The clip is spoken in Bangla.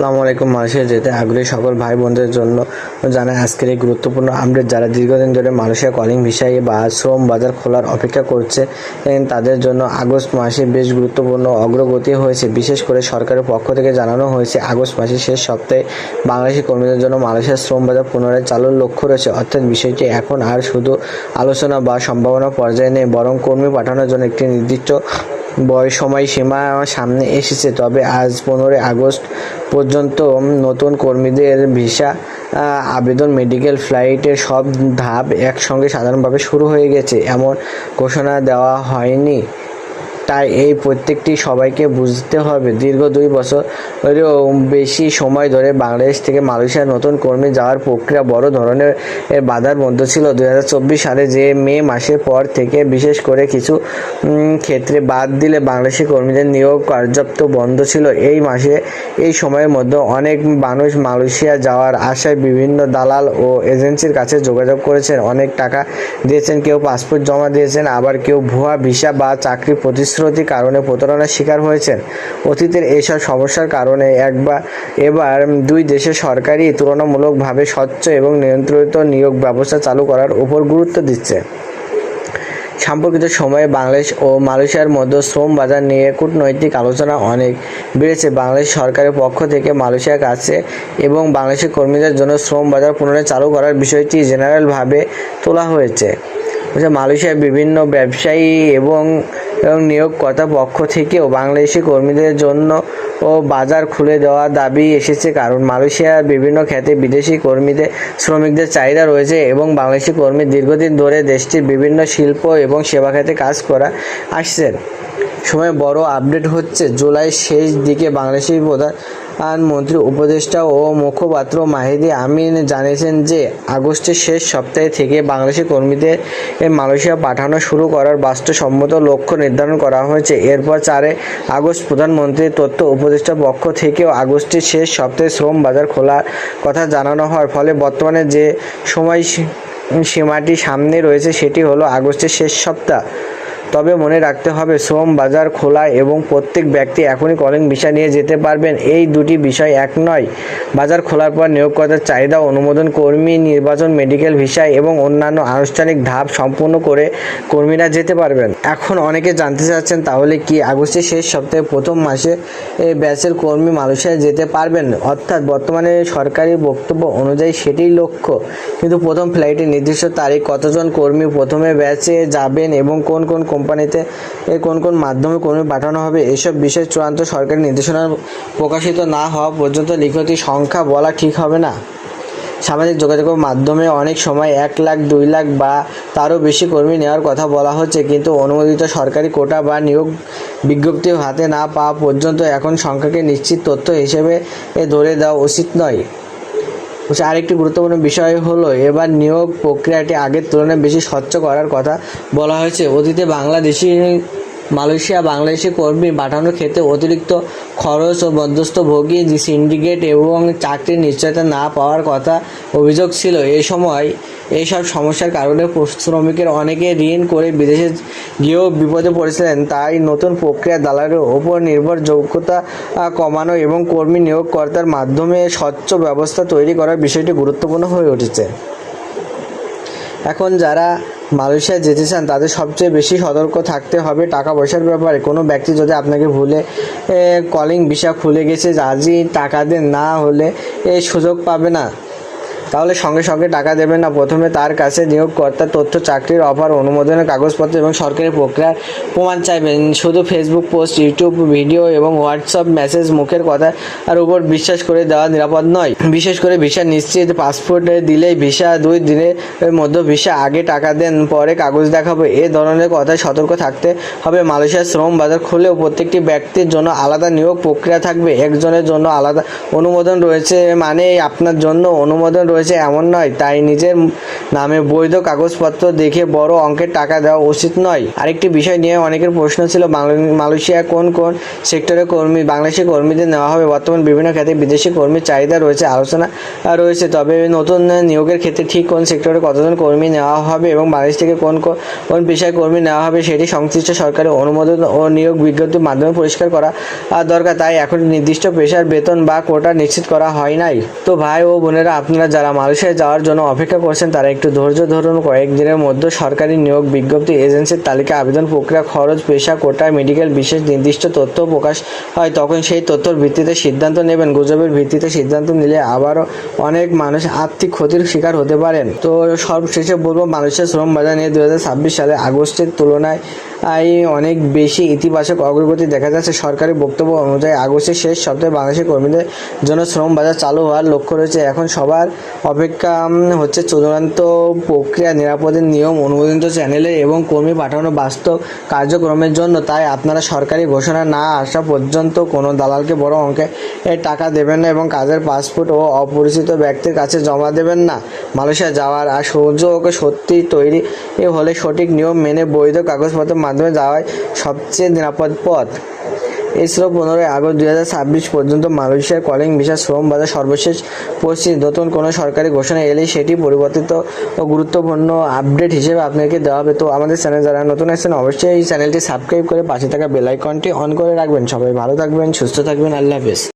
আসসালামু আলাইকুম। মালয়েশিয়া যেতে আগ্রহী সকল ভাই বোনদের জন্য জানাই আজকের এই গুরুত্বপূর্ণ আপডেট। যারা দীর্ঘদিন ধরে মালয়েশিয়া কলিং ভিসায় বা শ্রম বাজার খোলার অপেক্ষা করছে তাদের জন্য আগস্ট মাসে বেশ গুরুত্বপূর্ণ অগ্রগতি হয়েছে। বিশেষ করে সরকারের পক্ষ থেকে জানানো হয়েছে আগস্ট মাসের শেষ সপ্তাহে বাংলাদেশি কর্মীদের জন্য মালয়েশিয়ার শ্রম বাজার পুনরায় চালুর লক্ষ্য রয়েছে। অর্থাৎ বিষয়টি এখন আর শুধু আলোচনা বা সম্ভাবনা পর্যায়ে নেই, বরং কর্মী পাঠানোর জন্য একটি নির্দিষ্ট সময়সীমা সামনে এসেছে। তবে আজ 15 আগস্ট পর্যন্ত নতুন কর্মীদের ভিসা আবেদন, মেডিকেল, ফ্লাইটের সব ধাপ একসঙ্গে সাধারণভাবে শুরু হয়ে গেছে এমন ঘোষণা দেওয়া হয়নি। তাই এই প্রত্যেকটি সবাইকে বুঝতে হবে। দীর্ঘ 2 বছরেরও বেশি সময় ধরে বাংলাদেশ থেকে মালয়েশিয়ার নতুন কর্মী যাওয়ার প্রক্রিয়া বড় ধরনের বাধার মধ্যে ছিল। 2024 সালে যে মে মাসের পর থেকে বিশেষ করে কিছু ক্ষেত্রে বাদ দিলে বাংলাদেশি কর্মীদের নিয়োগ কার্যত বন্ধ ছিল। এই সময়ের মধ্যে অনেক মানুষ মালয়েশিয়া যাওয়ার আশায় বিভিন্ন দালাল ও এজেন্সির কাছে যোগাযোগ করেছেন, অনেক টাকা দিয়েছেন, কেউ পাসপোর্ট জমা দিয়েছেন, আবার কেউ ভুয়া ভিসা বা চাকরি প্রতিশ্রুতির কারণে প্রতারণার শিকার হয়েছেন। অতীতের এইসব সমস্যার কারণে এবার দুই দেশের সরকারই তুলনামূলকভাবে স্বচ্ছ এবং নিয়ন্ত্রিত নিয়োগ ব্যবস্থা চালু করার উপর গুরুত্ব দিচ্ছে। সাম্প্রতিক সময়ে বাংলাদেশ ও মালয়েশিয়ার মধ্যে শ্রম বাজার নিয়ে কূটনৈতিক আলোচনা অনেক বেড়েছে। বাংলাদেশ সরকারের পক্ষ থেকে মালয়েশিয়ার কাছে এবং বাংলাদেশি কর্মীদের জন্য শ্রম বাজার পুনরায় চালু করার বিষয়টি জেনারেলভাবে তোলা হয়েছে। মালয়েশিয়ার বিভিন্ন ব্যবসায়ী এবং নিয়োগকর্তার পক্ষ থেকেও বাংলাদেশি কর্মীদের জন্য বাজার খুলে দেওয়ার দাবি এসেছে, কারণ মালয়েশিয়ার বিভিন্ন খাতে বিদেশি শ্রমিকদের চাহিদা রয়েছে এবং বাংলাদেশি কর্মী দীর্ঘদিন ধরে দেশটির বিভিন্ন শিল্প এবং সেবা খাতে কাজ করে আসছেন। সময় বড় আপডেট হচ্ছে, জুলাইয়ের শেষ দিকে বাংলাদেশি প্রধানমন্ত্রী উপদেষ্টা ও মুখপাত্র মাহিদি আমিন জানিয়েছেন যে আগস্টের শেষ সপ্তাহ থেকে বাংলাদেশি কর্মীদের মালয়েশিয়া পাঠানো শুরু করার বাস্তবসম্মত লক্ষ্য নির্ধারণ করা হয়েছে। এরপর 4 আগস্ট প্রধানমন্ত্রীর তথ্য উপদেষ্টার পক্ষ থেকেও আগস্টের শেষ সপ্তাহে শ্রম বাজার খোলার কথা জানানো হয়। ফলে বর্তমানে যে সময়সীমাটি সামনে রয়েছে সেটি হলো আগস্টের শেষ সপ্তাহ। তবে মনে রাখতে হবে, শ্রম বাজার খোলা এবং প্রত্যেক ব্যক্তি এখনই কলিং ভিসা নিয়ে যেতে পারবেন, এই দুটি বিষয় এক নয়। বাজার খোলার পর নিয়োগকর্তার চাহিদা অনুমোদন, কর্মী নির্বাচন, মেডিকেল ভিসা এবং অন্যান্য আনুষ্ঠানিক ধাপ সম্পূর্ণ করে কর্মীরা যেতে পারবেন। এখন অনেকে জানতে চাচ্ছেন, তাহলে কি আগস্টের শেষ সপ্তাহে প্রথম মাসে ব্যাচের কর্মী মালয়েশিয়ায় যেতে পারবেন? অর্থাৎ বর্তমানে সরকারি বক্তব্য অনুযায়ী সেটিই লক্ষ্য। কিন্তু প্রথম ফ্লাইটের নির্দিষ্ট তারিখ, কতজন কর্মী প্রথমে ব্যাচে যাবেন এবং কোন কোন কোম্পানিতে কোন মাধ্যমে কর্মী পাঠানো হবে, এসব বিষয়ে চূড়ান্ত সরকারি নির্দেশনা প্রকাশিত না হওয়া পর্যন্ত লিখিত সংখ্যা বলা ঠিক হবে না। সামাজিক যোগাযোগের মাধ্যমে অনেক সময় 1 লাখ, 2 লাখ বা তারও বেশি কর্মী নেওয়ার কথা বলা হচ্ছে, কিন্তু অনুমোদিত সরকারি কোটা বা নিয়োগ বিজ্ঞপ্তি হাতে না পাওয়া পর্যন্ত এখন সংখ্যাকে নিশ্চিত তথ্য হিসেবে ধরে দেওয়া উচিত নয়। আরেকটি গুরুত্বপূর্ণ বিষয় হলো, এবার নিয়োগ প্রক্রিয়াটি আগের তুলনায় বেশি স্বচ্ছ করার কথা বলা হয়েছে। অতীতে বাংলাদেশি কর্মী পাঠানোর ক্ষেত্রে অতিরিক্ত খরচ ও মধ্যস্থভোগী সিন্ডিকেট এবং চাকরির নিশ্চয়তা না পাওয়ার কথা অভিযোগ ছিল। এইসব সমস্যার কারণে শ্রমিকের অনেকে ঋণ করে বিদেশে গিয়েও বিপদে পড়েছিলেন। তাই নতুন প্রক্রিয়া দালালের ওপর নির্ভরযোগ্যতা কমানো এবং কর্মী নিয়োগকর্তার মাধ্যমে স্বচ্ছ ব্যবস্থা তৈরি করার বিষয়টি গুরুত্বপূর্ণ হয়ে উঠেছে। এখন যারা মালয়েশিয়া যেতে চান তাদের সবচেয়ে বেশি সতর্ক থাকতে হবে টাকা পয়সার ব্যাপারে। কোনো ব্যক্তি যদি আপনাকে ভুলে কলিং ভিসা খুলে গেছে, আজই টাকা দেন, না হলে এই সুযোগ পাবে না, তাহলে সঙ্গে সঙ্গে টাকা দেবেন না। প্রথমে তার কাছে নিয়োগকর্তার তথ্য, চাকরির অফার, অনুমোদনের কাগজপত্র এবং সরকারি প্রক্রিয়ার প্রমাণ চাইবেন। শুধু ফেসবুক পোস্ট, ইউটিউব ভিডিও এবং হোয়াটসঅ্যাপ মেসেজ, মুখের কথার উপর বিশ্বাস করে দেওয়া নিরাপদ নয়। বিশেষ করে ভিসা নিশ্চিত, পাসপোর্ট দিলেই ভিসা, 2 দিনের মধ্যে ভিসা, আগে টাকা দেন পরে কাগজ দেখাবো, এ ধরনের কথায় সতর্ক থাকতে হবে। মালয়েশিয়ার শ্রম বাজার খুলেও প্রত্যেকটি ব্যক্তির জন্য আলাদা নিয়োগ প্রক্রিয়া থাকবে। একজনের জন্য আলাদা অনুমোদন রয়েছে, মানে আপনার জন্য অনুমোদন রয়েছে রয়েছে এমন নয়, তাই নিজের নামে বৈধ কাগজপত্র দেখে বড় অঙ্কের টাকা দেওয়া উচিত নয়। আরেকটি বিষয় নিয়ে অনেকের প্রশ্ন ছিল, মালয়েশিয়া কোন কোন সেক্টরে বাংলাদেশি কর্মীদের নেওয়া হবে। বর্তমান বিভিন্ন ক্ষেত্রে বিদেশি কর্মীর চাহিদা রয়েছে, আলোচনা রয়েছে। তবে নতুন নিয়োগের ক্ষেত্রে ঠিক কোন সেক্টরে কতজন কর্মী নেওয়া হবে এবং বাংলাদেশ থেকে কোন কোন পেশায় কর্মী নেওয়া হবে সেটি সংশ্লিষ্ট সরকারি অনুমোদন ও নিয়োগ বিজ্ঞপ্তির মাধ্যমে পরিষ্কার করা দরকার। তাই এখন নির্দিষ্ট পেশার বেতন বা কোটা নিশ্চিত করা হয় নাই। তো ভাই ও বোনেরা, আপনারা যারা মালয়েশিয়ায় যাওয়ার জন্য অপেক্ষা করছেন তারা একটু ধৈর্য ধরুন। কয়েকদিনের মধ্যে সরকারি নিয়োগ বিজ্ঞপ্তি, এজেন্সির তালিকা, আবেদন প্রক্রিয়া, খরচ, পেশা, কোটা, মেডিকেল বিশেষ নির্দিষ্ট তথ্য প্রকাশ হয়। তখন সেই তথ্যের ভিত্তিতে সিদ্ধান্ত নেবেন। গুজবের ভিত্তিতে সিদ্ধান্ত নিলে আবারও অনেক মানুষ আর্থিক ক্ষতির শিকার হতে পারেন। তো সবশেষে বলবো, মালয়েশিয়ার শ্রম বাজার নিয়ে 2026 সালে আগস্টের তুলনায় অনেক বেশি ইতিবাচক অগ্রগতি দেখা যাচ্ছে। সরকারি বক্তব্য অনুযায়ী আগস্টের শেষ সপ্তাহে বাংলাদেশি কর্মীদের জন্য শ্রম বাজার চালু হওয়ার লক্ষ্য রয়েছে। এখন সবার অপেক্ষা হচ্ছে চূড়ান্ত প্রক্রিয়া, নিরাপদের নিয়ম, অনুমোদিত চ্যানেলে এবং কর্মী পাঠানো বাস্তব কার্যক্রমের জন্য। তাই আপনারা সরকারি ঘোষণা না আসা পর্যন্ত কোনো দালালকে বড় অঙ্কে টাকা দেবেন না এবং কাজের পাসপোর্ট ও অপরিচিত ব্যক্তির কাছে জমা দেবেন না। মালয়েশিয়া যাওয়ার আর সুযোগ সত্যি তৈরি হলে সঠিক নিয়ম মেনে বৈধ কাগজপত্রের মাধ্যমে যাওয়াই সবচেয়ে নিরাপদ পথ। এই ছিল 15 আগস্ট 2026 পর্যন্ত মালয়েশিয়ার কলিং ভিসা শ্রম বাজার সর্বশেষ পরিস্থিতি। নতুন কোনো সরকারি ঘোষণা এলেই সেটি পরিবর্তিত ও গুরুত্বপূর্ণ আপডেট হিসেবে আপনাকে দেওয়া হবে। তো আমাদের চ্যানেল যারা নতুন আসছেন অবশ্যই এই চ্যানেলটি সাবস্ক্রাইব করে পাশে থাকা বেল আইকনটি অন করে রাখবেন। সবাই ভালো থাকবেন, সুস্থ থাকবেন। আল্লাহ হাফেজ।